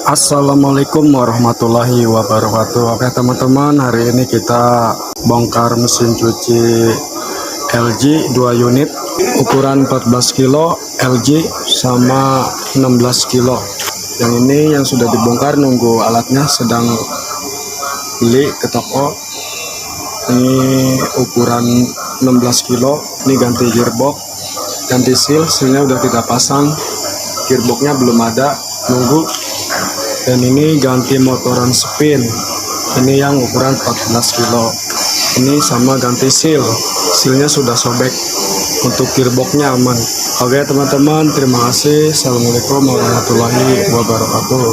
Assalamualaikum warahmatullahi wabarakatuh. Oke teman-teman, hari ini kita bongkar mesin cuci LG 2 unit ukuran 14 kilo LG sama 16 kilo. Yang ini yang sudah dibongkar, nunggu alatnya, sedang beli ke toko. Ini ukuran 16 kilo. Ini ganti gearbox, ganti sealnya udah kita pasang, gearboxnya belum ada, nunggu. Dan ini ganti motoran spin, ini yang ukuran 14 kilo. Ini sama ganti sealnya sudah sobek, untuk gearboxnya aman. Oke teman-teman, terima kasih. Assalamualaikum warahmatullahi wabarakatuh.